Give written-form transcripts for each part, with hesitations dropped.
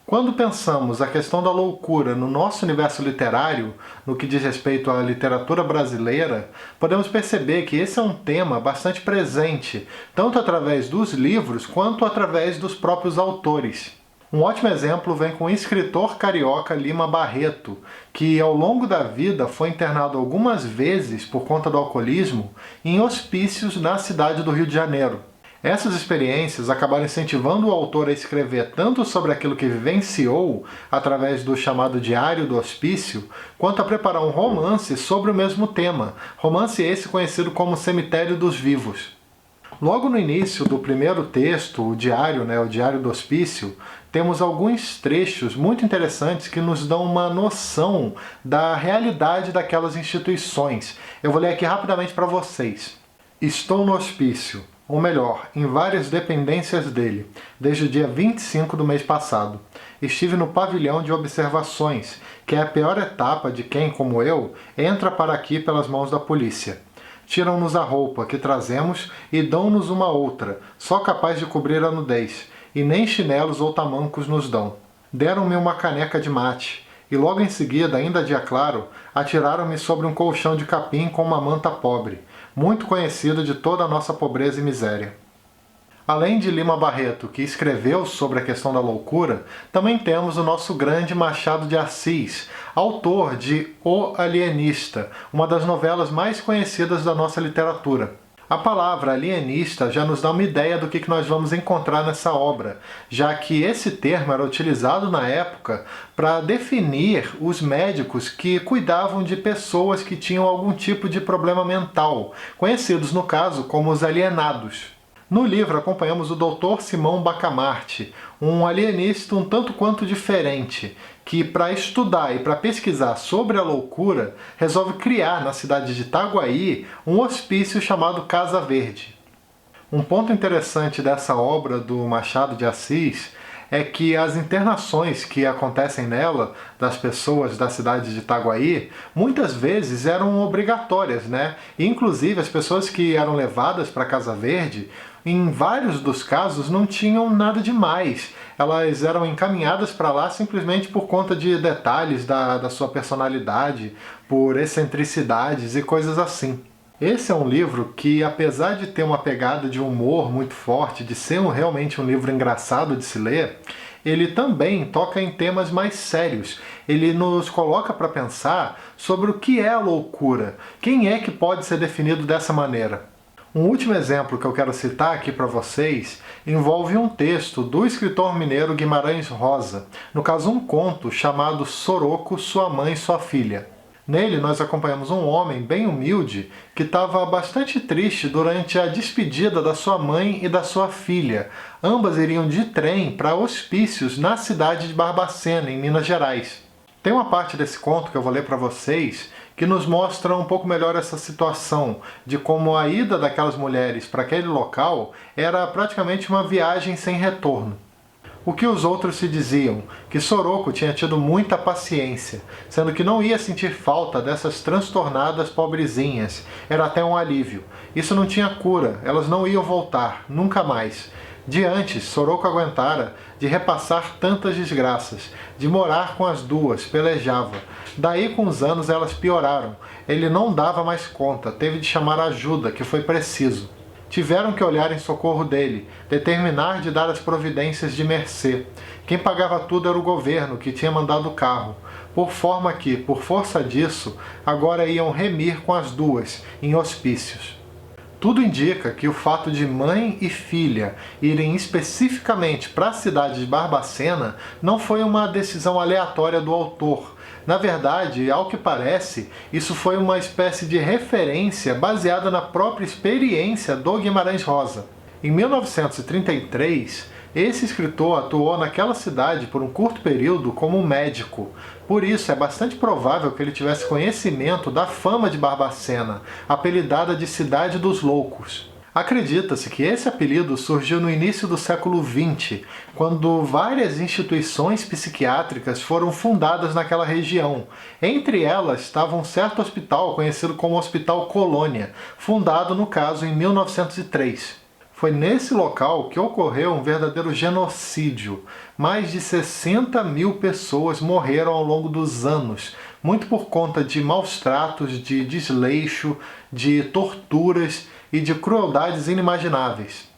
Quando pensamos a questão da loucura no nosso universo literário, no que diz respeito à literatura brasileira, podemos perceber que esse é um tema bastante presente, tanto através dos livros quanto através dos próprios autores. Um ótimo exemplo vem com o escritor carioca Lima Barreto, que ao longo da vida foi internado algumas vezes por conta do alcoolismo em hospícios na cidade do Rio de Janeiro. Essas experiências acabaram incentivando o autor a escrever tanto sobre aquilo que vivenciou, através do chamado Diário do Hospício, quanto a preparar um romance sobre o mesmo tema, romance esse conhecido como Cemitério dos Vivos. Logo no início do primeiro texto, o Diário do Hospício, temos alguns trechos muito interessantes que nos dão uma noção da realidade daquelas instituições. Eu vou ler aqui rapidamente para vocês. Estou no hospício, ou melhor, em várias dependências dele, desde o dia 25 do mês passado. Estive no pavilhão de observações, que é a pior etapa de quem, como eu, entra para aqui pelas mãos da polícia. Tiram-nos a roupa que trazemos e dão-nos uma outra, só capaz de cobrir a nudez, e nem chinelos ou tamancos nos dão. Deram-me uma caneca de mate, e logo em seguida, ainda dia claro, atiraram-me sobre um colchão de capim com uma manta pobre, muito conhecida de toda a nossa pobreza e miséria. Além de Lima Barreto, que escreveu sobre a questão da loucura, também temos o nosso grande Machado de Assis, autor de O Alienista, uma das novelas mais conhecidas da nossa literatura. A palavra alienista já nos dá uma ideia do que nós vamos encontrar nessa obra, já que esse termo era utilizado na época para definir os médicos que cuidavam de pessoas que tinham algum tipo de problema mental, conhecidos no caso como os alienados. No livro acompanhamos o Dr. Simão Bacamarte, um alienista um tanto quanto diferente, que para estudar e para pesquisar sobre a loucura, resolve criar na cidade de Itaguaí um hospício chamado Casa Verde. Um ponto interessante dessa obra do Machado de Assis é que as internações que acontecem nela, das pessoas da cidade de Itaguaí, muitas vezes eram obrigatórias, né? E, inclusive, as pessoas que eram levadas para Casa Verde, em vários dos casos, não tinham nada demais. Elas eram encaminhadas para lá simplesmente por conta de detalhes da sua personalidade, por excentricidades e coisas assim. Esse é um livro que, apesar de ter uma pegada de humor muito forte, de ser realmente um livro engraçado de se ler, ele também toca em temas mais sérios. Ele nos coloca para pensar sobre o que é a loucura, quem é que pode ser definido dessa maneira. Um último exemplo que eu quero citar aqui para vocês envolve um texto do escritor mineiro Guimarães Rosa, no caso um conto chamado Soroco, Sua Mãe e Sua Filha. Nele nós acompanhamos um homem bem humilde que estava bastante triste durante a despedida da sua mãe e da sua filha. Ambas iriam de trem para hospícios na cidade de Barbacena, em Minas Gerais. Tem uma parte desse conto que eu vou ler para vocês que nos mostra um pouco melhor essa situação, de como a ida daquelas mulheres para aquele local era praticamente uma viagem sem retorno. O que os outros se diziam? Que Soroco tinha tido muita paciência, sendo que não ia sentir falta dessas transtornadas pobrezinhas. Era até um alívio. Isso não tinha cura, elas não iam voltar, nunca mais. De antes, Soroco aguentara de repassar tantas desgraças, de morar com as duas, pelejava. Daí, com os anos, elas pioraram. Ele não dava mais conta, teve de chamar ajuda, que foi preciso. Tiveram que olhar em socorro dele, determinar de dar as providências de mercê. Quem pagava tudo era o governo, que tinha mandado o carro, por forma que, por força disso, agora iam remir com as duas, em hospícios. Tudo indica que o fato de mãe e filha irem especificamente para a cidade de Barbacena não foi uma decisão aleatória do autor. Na verdade, ao que parece, isso foi uma espécie de referência baseada na própria experiência do Guimarães Rosa. Em 1933, esse escritor atuou naquela cidade por um curto período como médico. Por isso, é bastante provável que ele tivesse conhecimento da fama de Barbacena, apelidada de Cidade dos Loucos. Acredita-se que esse apelido surgiu no início do século XX, quando várias instituições psiquiátricas foram fundadas naquela região. Entre elas estava um certo hospital conhecido como Hospital Colônia, fundado, no caso, em 1903. Foi nesse local que ocorreu um verdadeiro genocídio. Mais de 60 mil pessoas morreram ao longo dos anos, muito por conta de maus tratos, de desleixo, de torturas e de crueldades inimagináveis.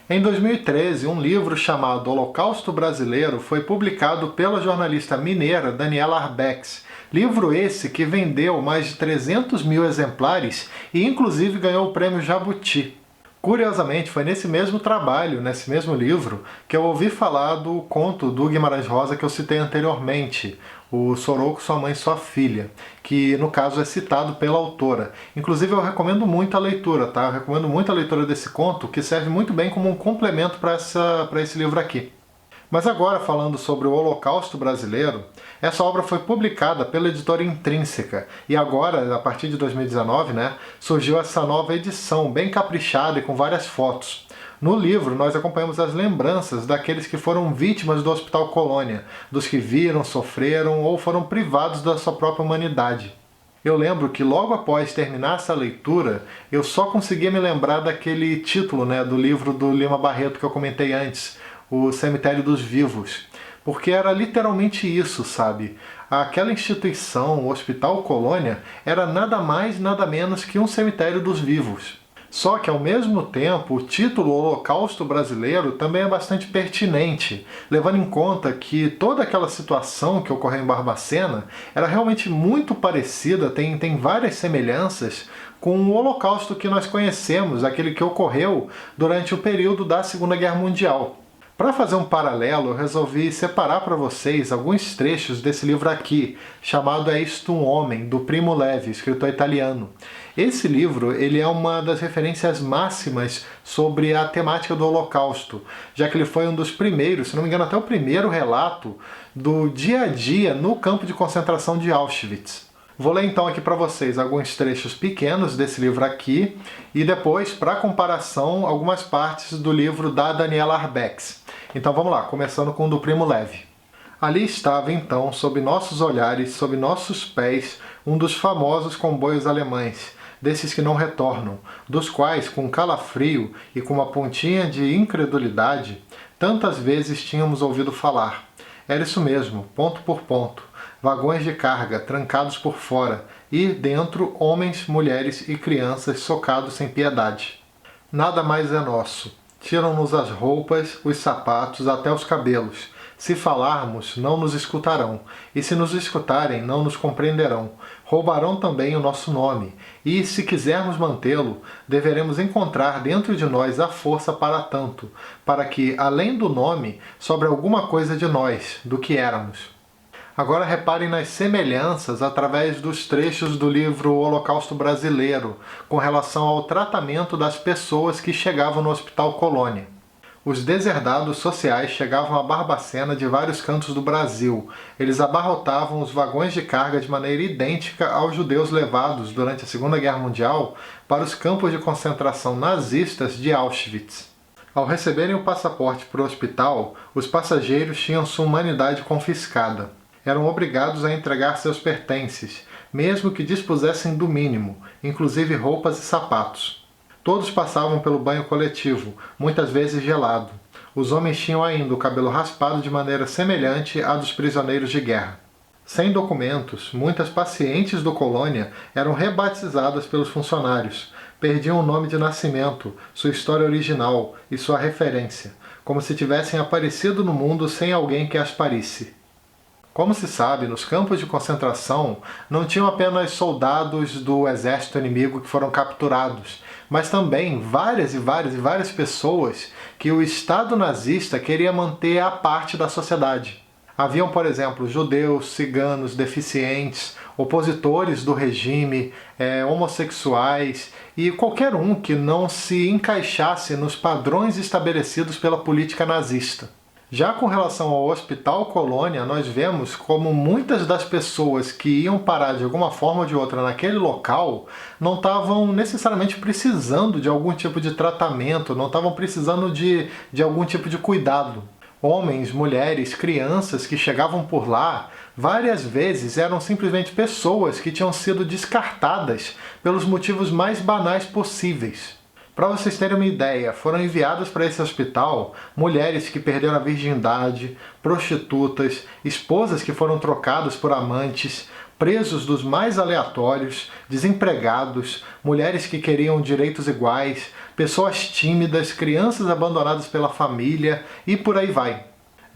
Em 2013, um livro chamado Holocausto Brasileiro foi publicado pela jornalista mineira Daniela Arbex. Livro esse que vendeu mais de 300 mil exemplares e inclusive ganhou o prêmio Jabuti. Curiosamente, foi nesse mesmo trabalho, nesse mesmo livro, que eu ouvi falar do conto do Guimarães Rosa que eu citei anteriormente, o Soroco, Sua Mãe, Sua Filha, que no caso é citado pela autora. Inclusive eu recomendo muito a leitura, tá? Eu recomendo muito a leitura desse conto, que serve muito bem como um complemento para esse livro aqui. Mas agora, falando sobre o Holocausto Brasileiro, essa obra foi publicada pela editora Intrínseca e agora, a partir de 2019, surgiu essa nova edição, bem caprichada e com várias fotos. No livro, nós acompanhamos as lembranças daqueles que foram vítimas do Hospital Colônia, dos que viram, sofreram ou foram privados da sua própria humanidade. Eu lembro que logo após terminar essa leitura, eu só conseguia me lembrar daquele título do livro do Lima Barreto que eu comentei antes, O Cemitério dos Vivos, porque era literalmente isso, sabe? Aquela instituição, o Hospital Colônia, era nada mais, nada menos que um cemitério dos vivos. Só que, ao mesmo tempo, o título Holocausto Brasileiro também é bastante pertinente, levando em conta que toda aquela situação que ocorreu em Barbacena era realmente muito parecida, tem várias semelhanças com o Holocausto que nós conhecemos, aquele que ocorreu durante o período da Segunda Guerra Mundial. Para fazer um paralelo, eu resolvi separar para vocês alguns trechos desse livro aqui, chamado É Isto um Homem, do Primo Levi, escritor italiano. Esse livro ele é uma das referências máximas sobre a temática do Holocausto, já que ele foi um dos primeiros, se não me engano até o primeiro relato do dia a dia no campo de concentração de Auschwitz. Vou ler então aqui para vocês alguns trechos pequenos desse livro aqui e depois, para comparação, algumas partes do livro da Daniela Arbex. Então vamos lá, começando com o do Primo Levi. Ali estava então, sob nossos olhares, sob nossos pés, um dos famosos comboios alemães, desses que não retornam, dos quais, com calafrio e com uma pontinha de incredulidade, tantas vezes tínhamos ouvido falar. Era isso mesmo, ponto por ponto. Vagões de carga, trancados por fora, e dentro homens, mulheres e crianças socados sem piedade. Nada mais é nosso. Tiram-nos as roupas, os sapatos, até os cabelos. Se falarmos, não nos escutarão, e se nos escutarem, não nos compreenderão. Roubarão também o nosso nome, e, se quisermos mantê-lo, deveremos encontrar dentro de nós a força para tanto, para que, além do nome, sobre alguma coisa de nós, do que éramos. Agora reparem nas semelhanças através dos trechos do livro Holocausto Brasileiro, com relação ao tratamento das pessoas que chegavam no Hospital Colônia. Os deserdados sociais chegavam a Barbacena de vários cantos do Brasil. Eles abarrotavam os vagões de carga de maneira idêntica aos judeus levados durante a Segunda Guerra Mundial para os campos de concentração nazistas de Auschwitz. Ao receberem o passaporte para o hospital, os passageiros tinham sua humanidade confiscada. Eram obrigados a entregar seus pertences, mesmo que dispusessem do mínimo, inclusive roupas e sapatos. Todos passavam pelo banho coletivo, muitas vezes gelado. Os homens tinham ainda o cabelo raspado de maneira semelhante à dos prisioneiros de guerra. Sem documentos, muitas pacientes do Colônia eram rebatizadas pelos funcionários, perdiam o nome de nascimento, sua história original e sua referência, como se tivessem aparecido no mundo sem alguém que as parisse. Como se sabe, nos campos de concentração não tinham apenas soldados do exército inimigo que foram capturados, mas também várias pessoas que o Estado nazista queria manter à parte da sociedade. Haviam, por exemplo, judeus, ciganos, deficientes, opositores do regime, homossexuais e qualquer um que não se encaixasse nos padrões estabelecidos pela política nazista. Já com relação ao Hospital Colônia, nós vemos como muitas das pessoas que iam parar de alguma forma ou de outra naquele local não estavam necessariamente precisando de algum tipo de tratamento, não estavam precisando de algum tipo de cuidado. Homens, mulheres, crianças que chegavam por lá, várias vezes eram simplesmente pessoas que tinham sido descartadas pelos motivos mais banais possíveis. Para vocês terem uma ideia, foram enviadas para esse hospital mulheres que perderam a virgindade, prostitutas, esposas que foram trocadas por amantes, presos dos mais aleatórios, desempregados, mulheres que queriam direitos iguais, pessoas tímidas, crianças abandonadas pela família e por aí vai.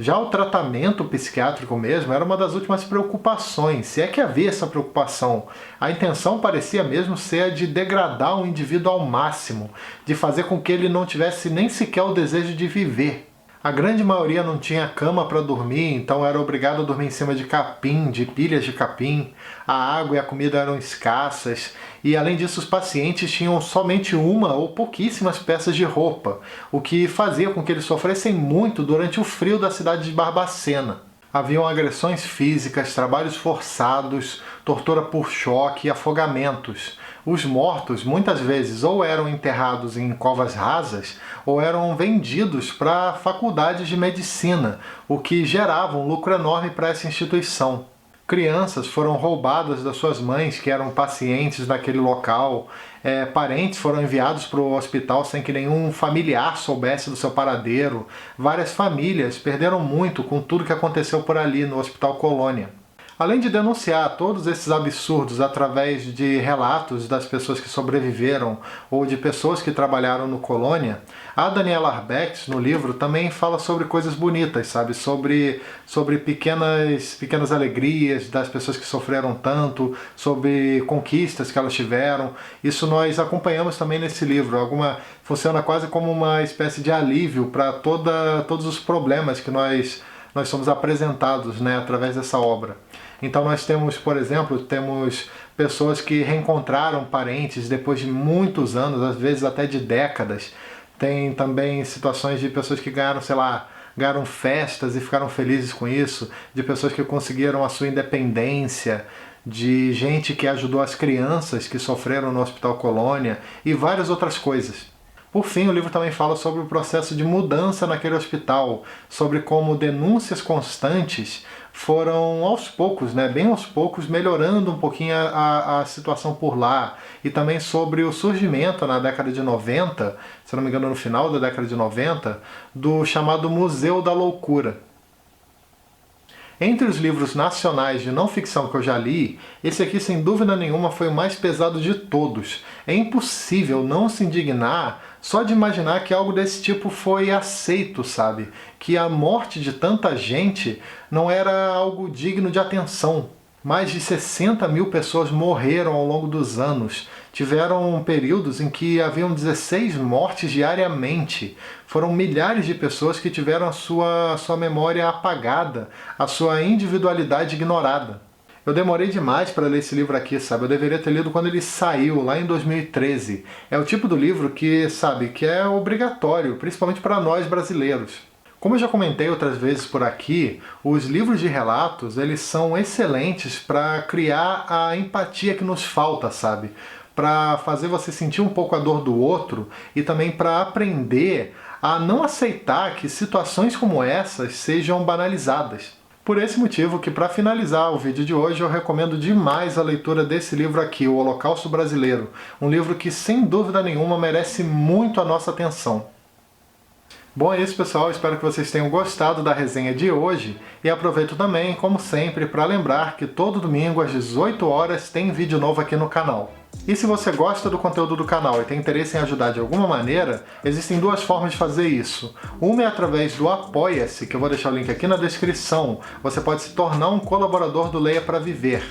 Já o tratamento psiquiátrico mesmo era uma das últimas preocupações, se é que havia essa preocupação. A intenção parecia mesmo ser a de degradar o indivíduo ao máximo, de fazer com que ele não tivesse nem sequer o desejo de viver. A grande maioria não tinha cama para dormir, então era obrigado a dormir em cima de capim, de pilhas de capim. A água e a comida eram escassas e, além disso, os pacientes tinham somente uma ou pouquíssimas peças de roupa, o que fazia com que eles sofressem muito durante o frio da cidade de Barbacena. Haviam agressões físicas, trabalhos forçados, tortura por choque e afogamentos. Os mortos muitas vezes ou eram enterrados em covas rasas ou eram vendidos para faculdades de medicina, o que gerava um lucro enorme para essa instituição. Crianças foram roubadas das suas mães, que eram pacientes naquele local. Parentes foram enviados para o hospital sem que nenhum familiar soubesse do seu paradeiro. Várias famílias perderam muito com tudo que aconteceu por ali no Hospital Colônia. Além de denunciar todos esses absurdos através de relatos das pessoas que sobreviveram ou de pessoas que trabalharam no Colônia, a Daniela Arbex, no livro, também fala sobre coisas bonitas, sabe? Sobre pequenas alegrias das pessoas que sofreram tanto, sobre conquistas que elas tiveram. Isso nós acompanhamos também nesse livro. Funciona quase como uma espécie de alívio para todos os problemas que nós somos apresentados, né, através dessa obra. Então nós temos, por exemplo, pessoas que reencontraram parentes depois de muitos anos, às vezes até de décadas. Tem também situações de pessoas que ganharam, ganharam festas e ficaram felizes com isso, de pessoas que conseguiram a sua independência, de gente que ajudou as crianças que sofreram no Hospital Colônia e várias outras coisas. Por fim, o livro também fala sobre o processo de mudança naquele hospital, sobre como denúncias constantes foram aos poucos, bem aos poucos, melhorando um pouquinho a situação por lá. E também sobre o surgimento na década de 90, se não me engano no final da década de 90, do chamado Museu da Loucura. Entre os livros nacionais de não ficção que eu já li, esse aqui sem dúvida nenhuma foi o mais pesado de todos. É impossível não se indignar só de imaginar que algo desse tipo foi aceito, sabe? Que a morte de tanta gente não era algo digno de atenção. Mais de 60 mil pessoas morreram ao longo dos anos. Tiveram períodos em que haviam 16 mortes diariamente. Foram milhares de pessoas que tiveram a sua memória apagada, a sua individualidade ignorada. Eu demorei demais para ler esse livro aqui, sabe? Eu deveria ter lido quando ele saiu, lá em 2013. É o tipo do livro que é obrigatório, principalmente para nós brasileiros. Como eu já comentei outras vezes por aqui, os livros de relatos, eles são excelentes para criar a empatia que nos falta, sabe? Para fazer você sentir um pouco a dor do outro e também para aprender a não aceitar que situações como essas sejam banalizadas. Por esse motivo que, para finalizar o vídeo de hoje, eu recomendo demais a leitura desse livro aqui, O Holocausto Brasileiro. Um livro que, sem dúvida nenhuma, merece muito a nossa atenção. Bom, é isso, pessoal. Espero que vocês tenham gostado da resenha de hoje e aproveito também, como sempre, para lembrar que todo domingo às 18 horas tem vídeo novo aqui no canal. E se você gosta do conteúdo do canal e tem interesse em ajudar de alguma maneira, existem duas formas de fazer isso. Uma é através do Apoia-se, que eu vou deixar o link aqui na descrição. Você pode se tornar um colaborador do Leia para Viver.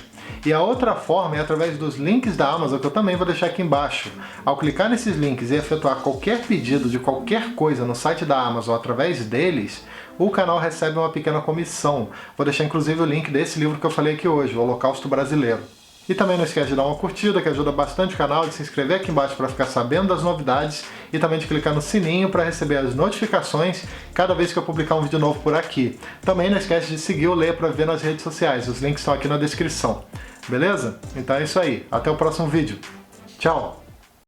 E a outra forma é através dos links da Amazon, que eu também vou deixar aqui embaixo. Ao clicar nesses links e efetuar qualquer pedido de qualquer coisa no site da Amazon através deles, o canal recebe uma pequena comissão. Vou deixar inclusive o link desse livro que eu falei aqui hoje, O Holocausto Brasileiro. E também não esquece de dar uma curtida, que ajuda bastante o canal, de se inscrever aqui embaixo para ficar sabendo das novidades e também de clicar no sininho para receber as notificações cada vez que eu publicar um vídeo novo por aqui. Também não esquece de seguir o Leia para Ver nas redes sociais, os links estão aqui na descrição. Beleza? Então é isso aí, até o próximo vídeo. Tchau!